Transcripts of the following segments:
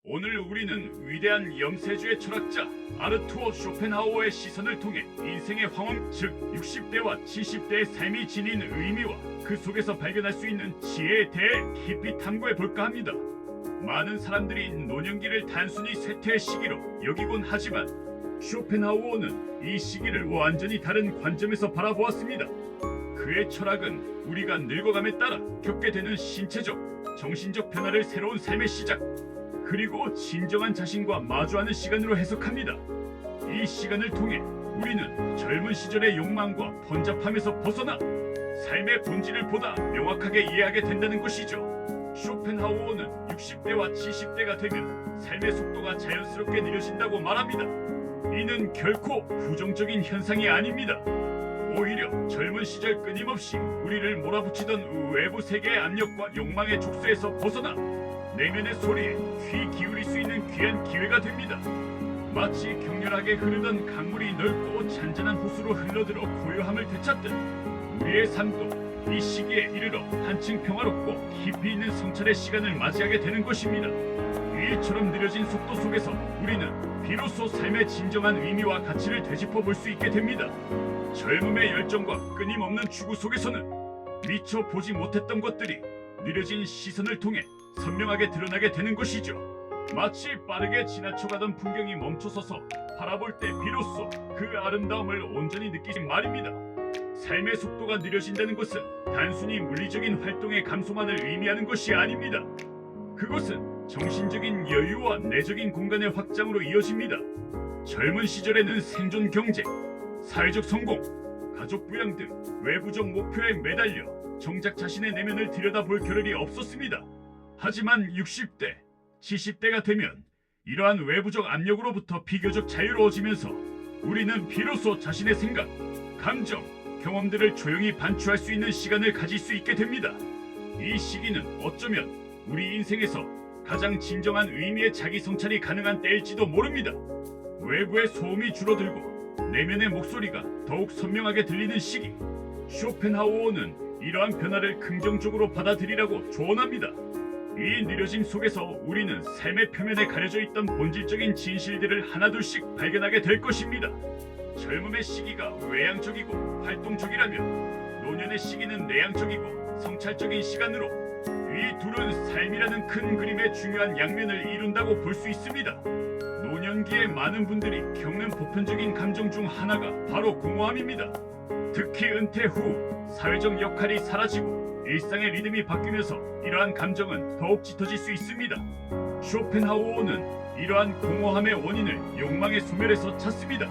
오늘 우리는 위대한 염세주의 철학자 아르투어 쇼펜하우어의 시선을 통해 인생의 황혼, 즉 60대와 70대의 삶이 지닌 의미와 그 속에서 발견할 수 있는 지혜에 대해 깊이 탐구해 볼까 합니다. 많은 사람들이 노년기를 단순히 쇠퇴의 시기로 여기곤 하지만 쇼펜하우어는 이 시기를 완전히 다른 관점에서 바라보았습니다. 그의 철학은 우리가 늙어감에 따라 겪게 되는 신체적, 정신적 변화를 새로운 삶의 시작, 그리고 진정한 자신과 마주하는 시간으로 해석합니다. 이 시간을 통해 우리는 젊은 시절의 욕망과 번잡함에서 벗어나 삶의 본질을 보다 명확하게 이해하게 된다는 것이죠. 쇼펜하우어는 60대와 70대가 되면 삶의 속도가 자연스럽게 느려진다고 말합니다. 이는 결코 부정적인 현상이 아닙니다. 오히려 젊은 시절 끊임없이 우리를 몰아붙이던 외부 세계의 압력과 욕망의 족쇄에서 벗어나 내면의 소리에 귀 기울일 수 있는 귀한 기회가 됩니다. 마치 격렬하게 흐르던 강물이 넓고 잔잔한 호수로 흘러들어 고요함을 되찾듯 우리의 삶도 이 시기에 이르러 한층 평화롭고 깊이 있는 성찰의 시간을 맞이하게 되는 것입니다. 이처럼 느려진 속도 속에서 우리는 비로소 삶의 진정한 의미와 가치를 되짚어 볼 수 있게 됩니다. 젊음의 열정과 끊임없는 추구 속에서는 미처 보지 못했던 것들이 느려진 시선을 통해 선명하게 드러나게 되는 것이죠. 마치 빠르게 지나쳐가던 풍경이 멈춰서서 바라볼 때 비로소 그 아름다움을 온전히 느끼신 말입니다. 삶의 속도가 느려진다는 것은 단순히 물리적인 활동의 감소만을 의미하는 것이 아닙니다. 그것은 정신적인 여유와 내적인 공간의 확장으로 이어집니다. 젊은 시절에는 생존 경쟁, 사회적 성공, 가족 부양 등 외부적 목표에 매달려 정작 자신의 내면을 들여다볼 겨를이 없었습니다. 하지만 60대, 70대가 되면 이러한 외부적 압력으로부터 비교적 자유로워지면서 우리는 비로소 자신의 생각, 감정, 경험들을 조용히 반추할 수 있는 시간을 가질 수 있게 됩니다. 이 시기는 어쩌면 우리 인생에서 가장 진정한 의미의 자기 성찰이 가능한 때일지도 모릅니다. 외부의 소음이 줄어들고 내면의 목소리가 더욱 선명하게 들리는 시기. 쇼펜하우어는 이러한 변화를 긍정적으로 받아들이라고 조언합니다. 이 느려짐 속에서 우리는 삶의 표면에 가려져 있던 본질적인 진실들을 하나둘씩 발견하게 될 것입니다. 젊음의 시기가 외향적이고 활동적이라면 노년의 시기는 내향적이고 성찰적인 시간으로 이 둘은 삶이라는 큰 그림의 중요한 양면을 이룬다고 볼 수 있습니다. 노년기에 많은 분들이 겪는 보편적인 감정 중 하나가 바로 공허함입니다. 특히 은퇴 후 사회적 역할이 사라지고 일상의 리듬이 바뀌면서 이러한 감정은 더욱 짙어질 수 있습니다. 쇼펜하우어는 이러한 공허함의 원인을 욕망의 소멸에서 찾습니다.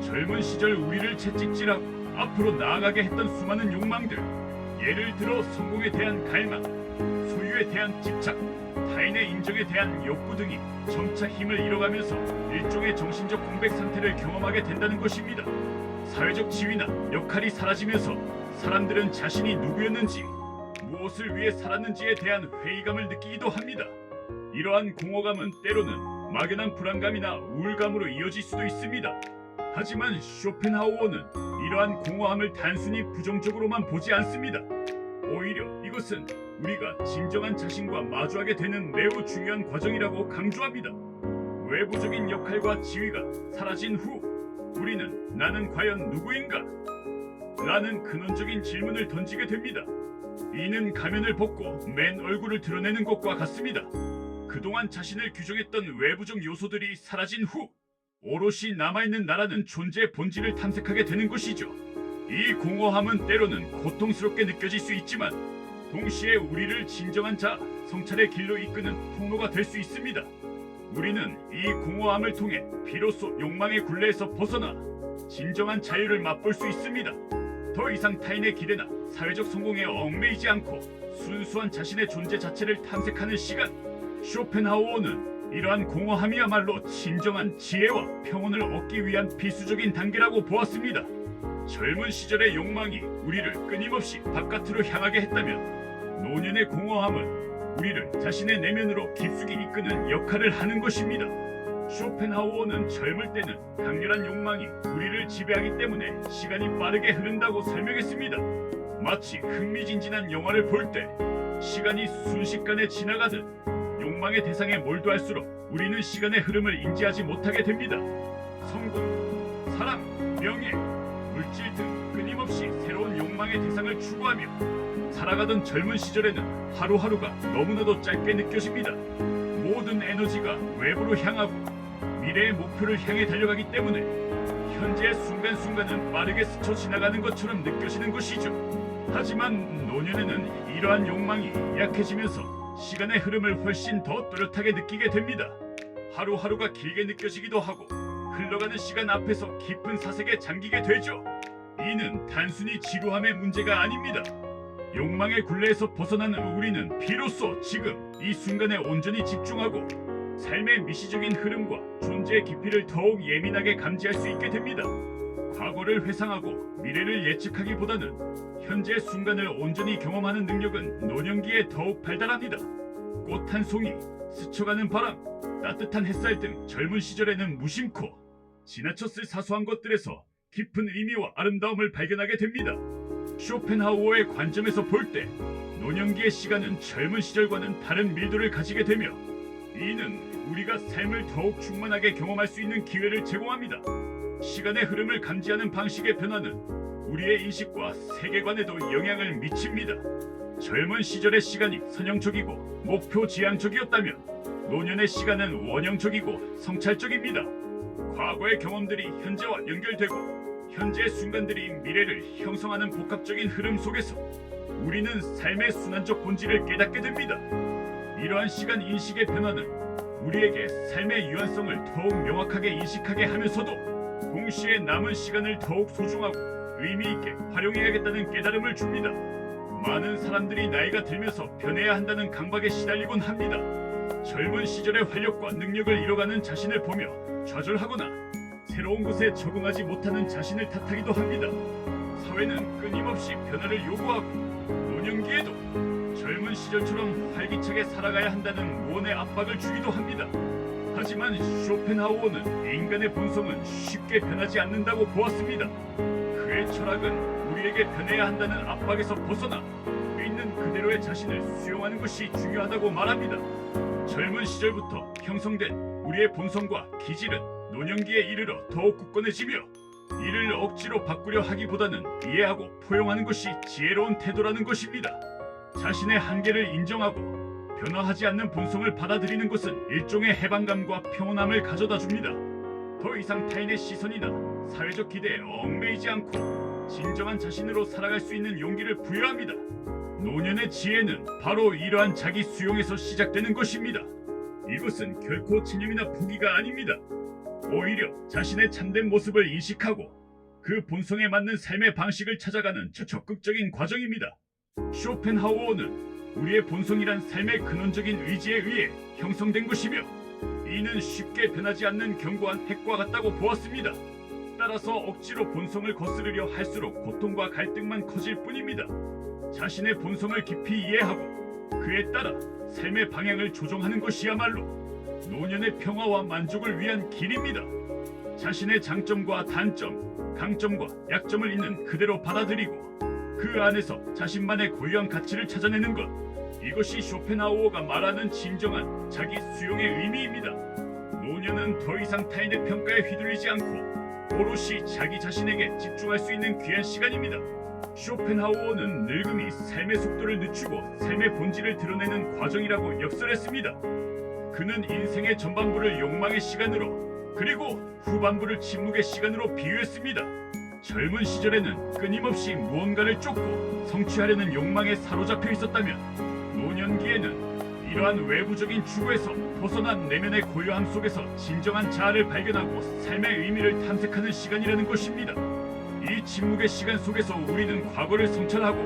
젊은 시절 우리를 채찍질하고 앞으로 나아가게 했던 수많은 욕망들, 예를 들어 성공에 대한 갈망, 소유에 대한 집착, 타인의 인정에 대한 욕구 등이 점차 힘을 잃어가면서 일종의 정신적 공백 상태를 경험하게 된다는 것입니다. 사회적 지위나 역할이 사라지면서 사람들은 자신이 누구였는지, 무엇을 위해 살았는지에 대한 회의감을 느끼기도 합니다. 이러한 공허감은 때로는 막연한 불안감이나 우울감으로 이어질 수도 있습니다. 하지만 쇼펜하우어는 이러한 공허함을 단순히 부정적으로만 보지 않습니다. 오히려 이것은 우리가 진정한 자신과 마주하게 되는 매우 중요한 과정이라고 강조합니다. 외부적인 역할과 지위가 사라진 후 우리는 나는 과연 누구인가? 라는 근원적인 질문을 던지게 됩니다. 이는 가면을 벗고 맨 얼굴을 드러내는 것과 같습니다. 그동안 자신을 규정했던 외부적 요소들이 사라진 후 오롯이 남아있는 나라는 존재의 본질을 탐색하게 되는 것이죠. 이 공허함은 때로는 고통스럽게 느껴질 수 있지만 동시에 우리를 진정한 자, 성찰의 길로 이끄는 통로가 될 수 있습니다. 우리는 이 공허함을 통해 비로소 욕망의 굴레에서 벗어나 진정한 자유를 맛볼 수 있습니다. 더 이상 타인의 기대나 사회적 성공에 얽매이지 않고 순수한 자신의 존재 자체를 탐색하는 시간. 쇼펜하우어는 이러한 공허함이야말로 진정한 지혜와 평온을 얻기 위한 필수적인 단계라고 보았습니다. 젊은 시절의 욕망이 우리를 끊임없이 바깥으로 향하게 했다면 노년의 공허함은 우리를 자신의 내면으로 깊숙이 이끄는 역할을 하는 것입니다. 쇼펜하우어는 젊을 때는 강렬한 욕망이 우리를 지배하기 때문에 시간이 빠르게 흐른다고 설명했습니다. 마치 흥미진진한 영화를 볼 때 시간이 순식간에 지나가듯 욕망의 대상에 몰두할수록 우리는 시간의 흐름을 인지하지 못하게 됩니다. 성공, 사랑, 명예, 물질 등 끊임없이 새로운 욕망의 대상을 추구하며 살아가던 젊은 시절에는 하루하루가 너무나도 짧게 느껴집니다. 모든 에너지가 외부로 향하고 미래의 목표를 향해 달려가기 때문에 현재의 순간순간은 빠르게 스쳐 지나가는 것처럼 느껴지는 것이죠. 하지만 노년에는 이러한 욕망이 약해지면서 시간의 흐름을 훨씬 더 또렷하게 느끼게 됩니다. 하루하루가 길게 느껴지기도 하고 흘러가는 시간 앞에서 깊은 사색에 잠기게 되죠. 이는 단순히 지루함의 문제가 아닙니다. 욕망의 굴레에서 벗어나는 우리는 비로소 지금 이 순간에 온전히 집중하고 삶의 미시적인 흐름과 존재의 깊이를 더욱 예민하게 감지할 수 있게 됩니다. 과거를 회상하고 미래를 예측하기보다는 현재의 순간을 온전히 경험하는 능력은 노년기에 더욱 발달합니다. 꽃 한 송이, 스쳐가는 바람, 따뜻한 햇살 등 젊은 시절에는 무심코 지나쳤을 사소한 것들에서 깊은 의미와 아름다움을 발견하게 됩니다. 쇼펜하우어의 관점에서 볼 때 노년기의 시간은 젊은 시절과는 다른 밀도를 가지게 되며 이는 우리가 삶을 더욱 충만하게 경험할 수 있는 기회를 제공합니다. 시간의 흐름을 감지하는 방식의 변화는 우리의 인식과 세계관에도 영향을 미칩니다. 젊은 시절의 시간이 선형적이고 목표 지향적이었다면 노년의 시간은 원형적이고 성찰적입니다. 과거의 경험들이 현재와 연결되고 현재의 순간들이 미래를 형성하는 복합적인 흐름 속에서 우리는 삶의 순환적 본질을 깨닫게 됩니다. 이러한 시간 인식의 변화는 우리에게 삶의 유한성을 더욱 명확하게 인식하게 하면서도 동시에 남은 시간을 더욱 소중하고 의미 있게 활용해야겠다는 깨달음을 줍니다. 많은 사람들이 나이가 들면서 변해야 한다는 강박에 시달리곤 합니다. 젊은 시절의 활력과 능력을 잃어가는 자신을 보며 좌절하거나 새로운 곳에 적응하지 못하는 자신을 탓하기도 합니다. 사회는 끊임없이 변화를 요구하고 노년기에도 젊은 시절처럼 활기차게 살아가야 한다는 무언의 압박을 주기도 합니다. 하지만 쇼펜하우어는 인간의 본성은 쉽게 변하지 않는다고 보았습니다. 그의 철학은 우리에게 변해야 한다는 압박에서 벗어나 있는 그대로의 자신을 수용하는 것이 중요하다고 말합니다. 젊은 시절부터 형성된 우리의 본성과 기질은 노년기에 이르러 더욱 굳건해지며 이를 억지로 바꾸려 하기보다는 이해하고 포용하는 것이 지혜로운 태도라는 것입니다. 자신의 한계를 인정하고 변화하지 않는 본성을 받아들이는 것은 일종의 해방감과 평온함을 가져다 줍니다. 더 이상 타인의 시선이나 사회적 기대에 얽매이지 않고 진정한 자신으로 살아갈 수 있는 용기를 부여합니다. 노년의 지혜는 바로 이러한 자기 수용에서 시작되는 것입니다. 이것은 결코 체념이나 포기가 아닙니다. 오히려 자신의 참된 모습을 인식하고 그 본성에 맞는 삶의 방식을 찾아가는 적극적인 과정입니다. 쇼펜하우어는 우리의 본성이란 삶의 근원적인 의지에 의해 형성된 것이며 이는 쉽게 변하지 않는 견고한 핵과 같다고 보았습니다. 따라서 억지로 본성을 거스르려 할수록 고통과 갈등만 커질 뿐입니다. 자신의 본성을 깊이 이해하고 그에 따라 삶의 방향을 조정하는 것이야말로 노년의 평화와 만족을 위한 길입니다. 자신의 장점과 단점, 강점과 약점을 있는 그대로 받아들이고 그 안에서 자신만의 고유한 가치를 찾아내는 것, 이것이 쇼펜하우어가 말하는 진정한 자기 수용의 의미입니다. 노년은 더 이상 타인의 평가에 휘둘리지 않고 오롯이 자기 자신에게 집중할 수 있는 귀한 시간입니다. 쇼펜하우어는 늙음이 삶의 속도를 늦추고 삶의 본질을 드러내는 과정이라고 역설했습니다. 그는 인생의 전반부를 욕망의 시간으로 그리고 후반부를 침묵의 시간으로 비유했습니다. 젊은 시절에는 끊임없이 무언가를 쫓고 성취하려는 욕망에 사로잡혀 있었다면 노년기에는 이러한 외부적인 추구에서 벗어난 내면의 고요함 속에서 진정한 자아를 발견하고 삶의 의미를 탐색하는 시간이라는 것입니다. 이 침묵의 시간 속에서 우리는 과거를 성찰하고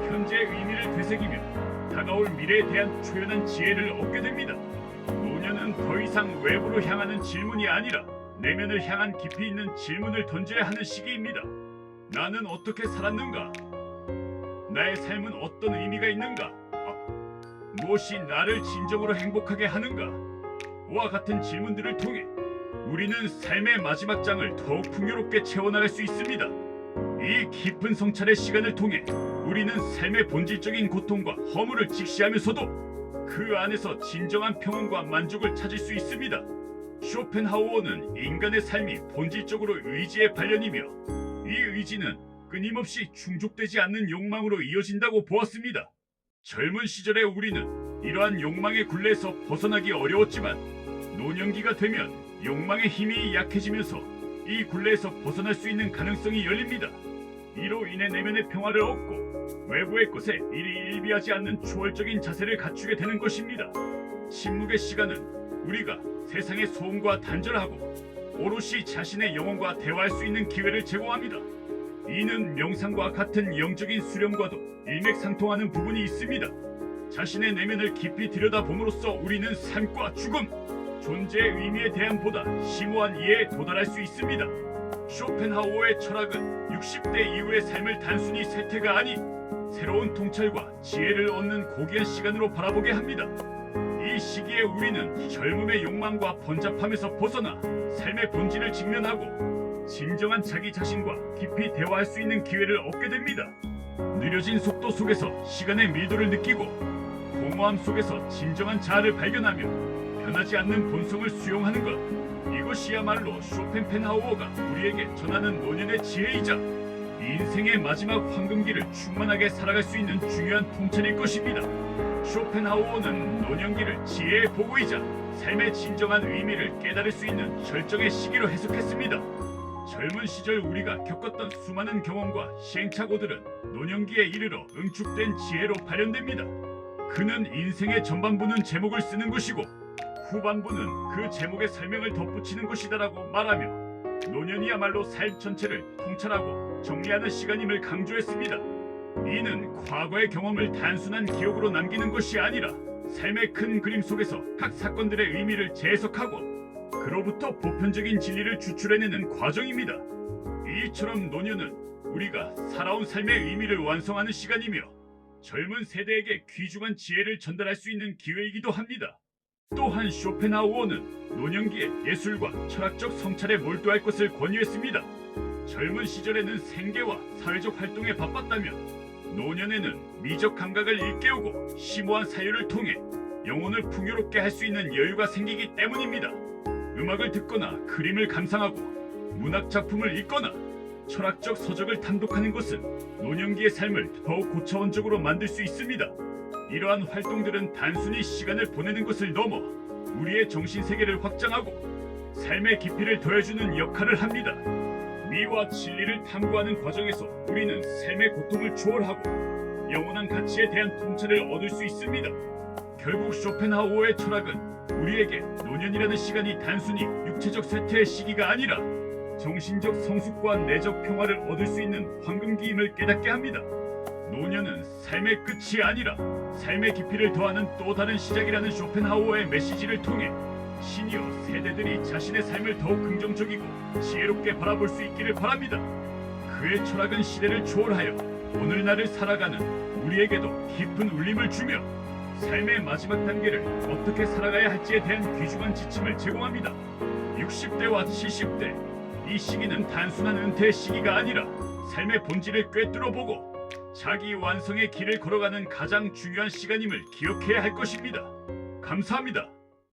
현재의 의미를 되새기며 다가올 미래에 대한 초연한 지혜를 얻게 됩니다. 노년은 더 이상 외부로 향하는 질문이 아니라 내면을 향한 깊이 있는 질문을 던져야 하는 시기입니다. 나는 어떻게 살았는가? 나의 삶은 어떤 의미가 있는가? 무엇이 나를 진정으로 행복하게 하는가? 와 같은 질문들을 통해 우리는 삶의 마지막 장을 더욱 풍요롭게 채워나갈 수 있습니다. 이 깊은 성찰의 시간을 통해 우리는 삶의 본질적인 고통과 허물을 직시하면서도 그 안에서 진정한 평온과 만족을 찾을 수 있습니다. 쇼펜하우어는 인간의 삶이 본질적으로 의지의 발현이며 이 의지는 끊임없이 충족되지 않는 욕망으로 이어진다고 보았습니다. 젊은 시절의 우리는 이러한 욕망의 굴레에서 벗어나기 어려웠지만 노년기가 되면 욕망의 힘이 약해지면서 이 굴레에서 벗어날 수 있는 가능성이 열립니다. 이로 인해 내면의 평화를 얻고 외부의 것에 일희일비하지 않는 초월적인 자세를 갖추게 되는 것입니다. 침묵의 시간은 우리가 세상의 소음과 단절하고 오롯이 자신의 영혼과 대화할 수 있는 기회를 제공합니다. 이는 명상과 같은 영적인 수련과도 일맥상통하는 부분이 있습니다. 자신의 내면을 깊이 들여다봄으로써 우리는 삶과 죽음, 존재의 의미에 대한 보다 심오한 이해에 도달할 수 있습니다. 쇼펜하우어의 철학은 60대 이후의 삶을 단순히 쇠퇴가 아닌 새로운 통찰과 지혜를 얻는 고귀한 시간으로 바라보게 합니다. 이 시기에 우리는 젊음의 욕망과 번잡함에서 벗어나 삶의 본질을 직면하고 진정한 자기 자신과 깊이 대화할 수 있는 기회를 얻게 됩니다. 느려진 속도 속에서 시간의 밀도를 느끼고 공허함 속에서 진정한 자아를 발견하며 변하지 않는 본성을 수용하는 것, 이것이야말로 쇼펜하우어가 우리에게 전하는 노년의 지혜이자 인생의 마지막 황금기를 충만하게 살아갈 수 있는 중요한 통찰일 것입니다. 쇼펜하우어는 노년기를 지혜의 보고이자 삶의 진정한 의미를 깨달을 수 있는 절정의 시기로 해석했습니다. 젊은 시절 우리가 겪었던 수많은 경험과 시행착오들은 노년기에 이르러 응축된 지혜로 발현됩니다. 그는 인생의 전반부는 제목을 쓰는 것이고 후반부는 그 제목의 설명을 덧붙이는 것이다라고 말하며 노년이야말로 삶 전체를 통찰하고 정리하는 시간임을 강조했습니다. 이는 과거의 경험을 단순한 기억으로 남기는 것이 아니라 삶의 큰 그림 속에서 각 사건들의 의미를 재해석하고 그로부터 보편적인 진리를 추출해내는 과정입니다. 이처럼 노년은 우리가 살아온 삶의 의미를 완성하는 시간이며 젊은 세대에게 귀중한 지혜를 전달할 수 있는 기회이기도 합니다. 또한 쇼펜하우어는 노년기에 예술과 철학적 성찰에 몰두할 것을 권유했습니다. 젊은 시절에는 생계와 사회적 활동에 바빴다면 노년에는 미적 감각을 일깨우고 심오한 사유를 통해 영혼을 풍요롭게 할 수 있는 여유가 생기기 때문입니다. 음악을 듣거나 그림을 감상하고 문학 작품을 읽거나 철학적 서적을 탐독하는 것은 노년기의 삶을 더욱 고차원적으로 만들 수 있습니다. 이러한 활동들은 단순히 시간을 보내는 것을 넘어 우리의 정신세계를 확장하고 삶의 깊이를 더해주는 역할을 합니다. 미와 진리를 탐구하는 과정에서 우리는 삶의 고통을 초월하고 영원한 가치에 대한 통찰을 얻을 수 있습니다. 결국 쇼펜하우어의 철학은 우리에게 노년이라는 시간이 단순히 육체적 쇠퇴의 시기가 아니라 정신적 성숙과 내적 평화를 얻을 수 있는 황금기임을 깨닫게 합니다. 노년은 삶의 끝이 아니라 삶의 깊이를 더하는 또 다른 시작이라는 쇼펜하우어의 메시지를 통해 시니어 세대들이 자신의 삶을 더욱 긍정적이고 지혜롭게 바라볼 수 있기를 바랍니다. 그의 철학은 시대를 초월하여 오늘날을 살아가는 우리에게도 깊은 울림을 주며 삶의 마지막 단계를 어떻게 살아가야 할지에 대한 귀중한 지침을 제공합니다. 60대와 70대, 이 시기는 단순한 은퇴의 시기가 아니라 삶의 본질을 꿰뚫어보고 자기 완성의 길을 걸어가는 가장 중요한 시간임을 기억해야 할 것입니다. 감사합니다.